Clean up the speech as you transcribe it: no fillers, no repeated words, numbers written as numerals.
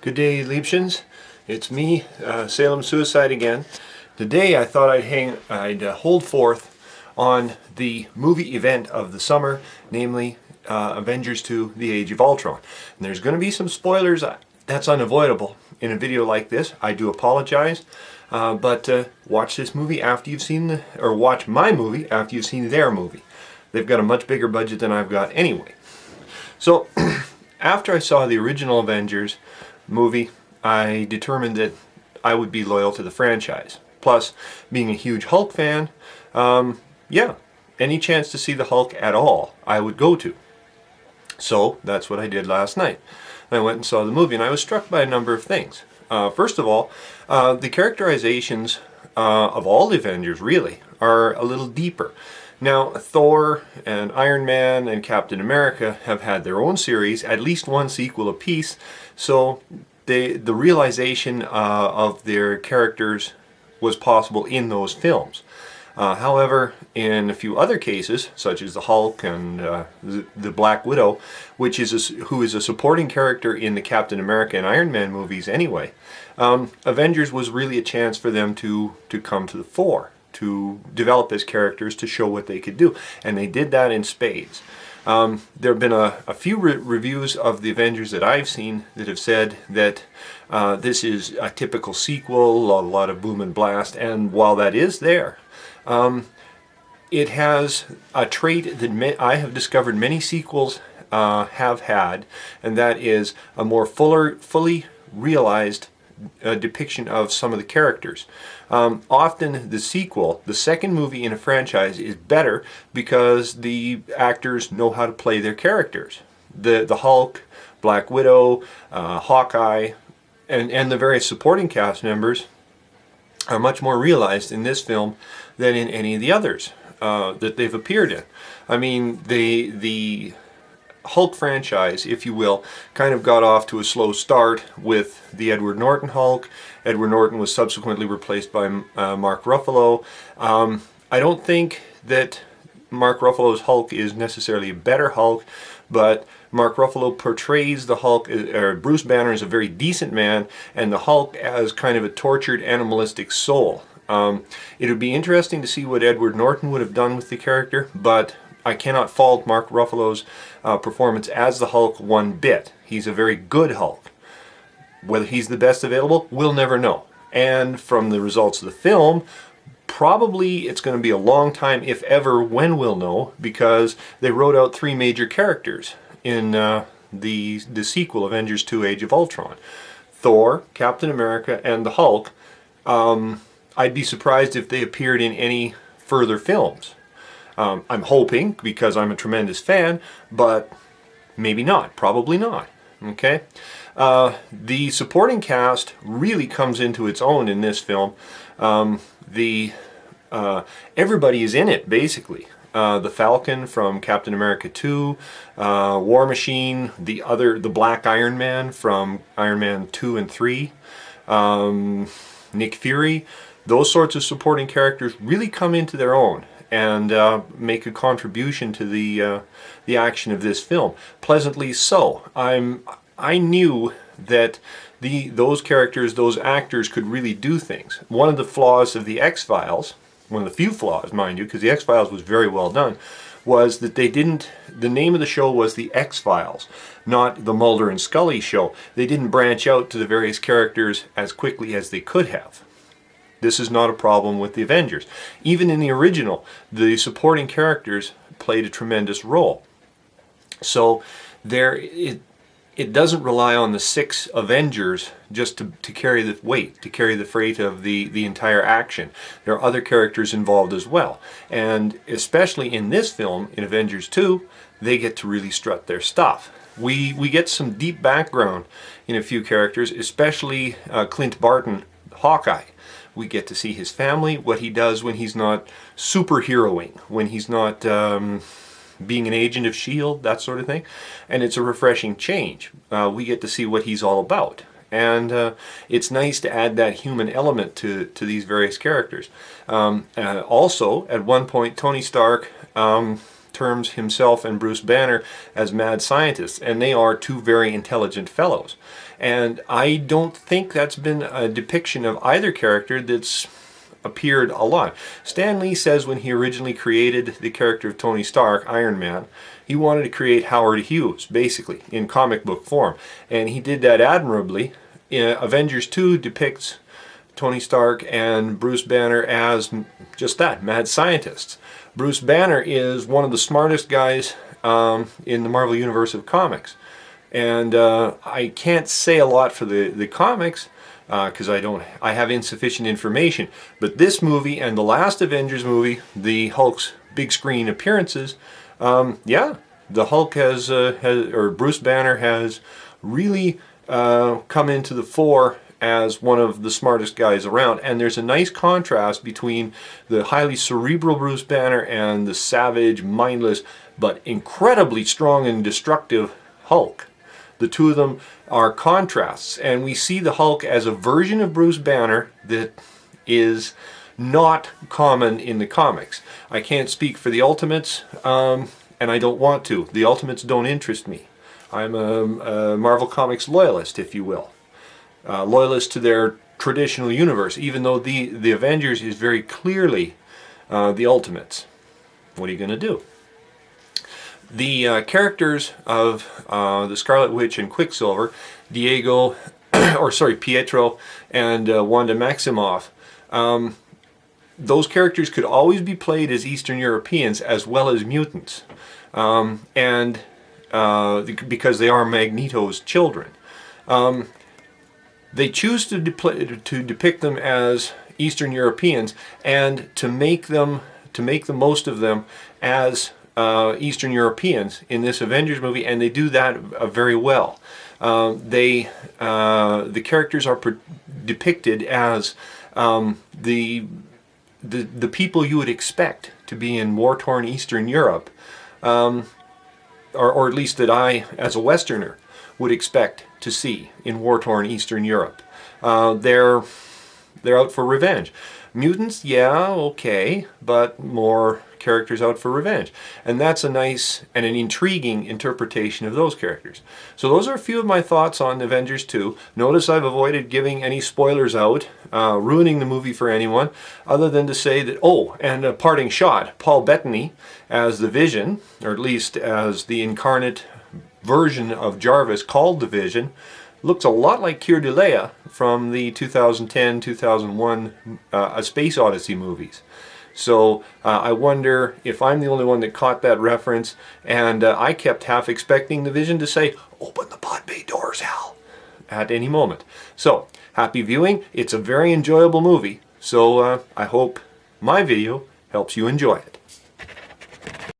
Good day, Liebchens. It's me, Salem Suicide again. Today I thought I'd hold forth on the movie event of the summer, namely Avengers 2: The Age of Ultron. And there's going to be some spoilers. That's unavoidable in a video like this. I do apologize, but watch this movie after you've seen or watch my movie after you've seen their movie. They've got a much bigger budget than I've got anyway. So after I saw the original Avengers movie, I determined that I would be loyal to the franchise. Plus, being a huge Hulk fan, yeah, any chance to see the Hulk at all, I would go to. So that's what I did last night. I went and saw the movie, and I was struck by a number of things. First of all, the characterizations of all the Avengers, really, are a little deeper. Now, Thor and Iron Man and Captain America have had their own series, at least one sequel apiece, so the realization of their characters was possible in those films. However, in a few other cases, such as the Hulk and the Black Widow, who is a supporting character in the Captain America and Iron Man movies anyway, Avengers was really a chance for them to come to the fore, to develop as characters, to show what they could do. And they did that in spades. There have been a few reviews of the Avengers that I've seen that have said that this is a typical sequel, a lot of boom and blast, and while that is there, it has a trait that I have discovered many sequels have had, and that is a more fully realized depiction of some of the characters. Often the sequel, the second movie in a franchise, is better because the actors know how to play their characters. The Hulk, Black Widow, Hawkeye, and the various supporting cast members are much more realized in this film than in any of the others that they've appeared in. I mean, the Hulk franchise, if you will, kind of got off to a slow start with the Edward Norton Hulk. Edward Norton was subsequently replaced by Mark Ruffalo. I don't think that Mark Ruffalo's Hulk is necessarily a better Hulk, but Mark Ruffalo portrays the Hulk, or Bruce Banner, as a very decent man, and the Hulk as kind of a tortured, animalistic soul. It would be interesting to see what Edward Norton would have done with the character, but I cannot fault Mark Ruffalo's performance as the Hulk one bit. He's a very good Hulk. Whether he's the best available, we'll never know. And from the results of the film, probably it's going to be a long time, if ever, when we'll know, because they wrote out three major characters in the sequel, Avengers 2: Age of Ultron. Thor, Captain America, and the Hulk. I'd be surprised if they appeared in any further films. I'm hoping, because I'm a tremendous fan, but maybe not, probably not. Okay? The supporting cast really comes into its own in this film. Everybody is in it, basically. The Falcon from Captain America 2, War Machine, the Black Iron Man from Iron Man 2 and 3, Nick Fury. Those sorts of supporting characters really come into their own and make a contribution to the action of this film. Pleasantly so. I knew that those characters, those actors, could really do things. One of the flaws of the X-Files, one of the few flaws, mind you, because the X-Files was very well done, was that the name of the show was the X-Files, not the Mulder and Scully show. They didn't branch out to the various characters as quickly as they could have. This is not a problem with the Avengers. Even in the original, the supporting characters played a tremendous role. So it doesn't rely on the 6 Avengers just to carry the weight, to carry the freight of the entire action. There are other characters involved as well. And especially in this film, in Avengers 2, they get to really strut their stuff. We get some deep background in a few characters, especially Clint Barton, Hawkeye. We get to see his family, what he does when he's not superheroing, when he's not being an agent of S.H.I.E.L.D., that sort of thing. And it's a refreshing change. We get to see what he's all about. And it's nice to add that human element to these various characters. Also, at one point, Tony Stark terms himself and Bruce Banner as mad scientists, and they are two very intelligent fellows. And I don't think that's been a depiction of either character that's appeared a lot. Stan Lee says when he originally created the character of Tony Stark, Iron Man, he wanted to create Howard Hughes, basically, in comic book form. And he did that admirably. Avengers 2 depicts Tony Stark and Bruce Banner as just that, mad scientists. Bruce Banner is one of the smartest guys in the Marvel Universe of comics. And I can't say a lot for the comics, because I have insufficient information. But this movie and the last Avengers movie, the Hulk's big screen appearances, yeah, the Hulk or Bruce Banner has really come into the fore as one of the smartest guys around. And there's a nice contrast between the highly cerebral Bruce Banner and the savage, mindless, but incredibly strong and destructive Hulk. The two of them are contrasts, and we see the Hulk as a version of Bruce Banner that is not common in the comics. I can't speak for the Ultimates, and I don't want to. The Ultimates don't interest me. I'm a Marvel Comics loyalist, if you will. Loyalist to their traditional universe, even though the Avengers is very clearly the Ultimates. What are you going to do? The characters of the Scarlet Witch and Quicksilver, Pietro and Wanda Maximoff, those characters could always be played as Eastern Europeans as well as mutants, because they are Magneto's children. They choose to depict them as Eastern Europeans and to make the most of them as Eastern Europeans in this Avengers movie, and they do that very well. The characters are depicted as the people you would expect to be in war-torn Eastern Europe, or at least that I, as a Westerner, would expect to see in war-torn Eastern Europe. They're out for revenge. Mutants, yeah, okay, but more characters out for revenge. And that's a nice and an intriguing interpretation of those characters. So those are a few of my thoughts on Avengers 2. Notice I've avoided giving any spoilers out, ruining the movie for anyone, other than to say that, oh, and a parting shot, Paul Bettany as the Vision, or at least as the incarnate version of Jarvis called the Vision, looks a lot like Kier Dullea from the 2010-2001 A Space Odyssey movies. So I wonder if I'm the only one that caught that reference, and I kept half expecting the Vision to say, "Open the pod bay doors, Hal," at any moment. So, happy viewing. It's a very enjoyable movie, so I hope my video helps you enjoy it.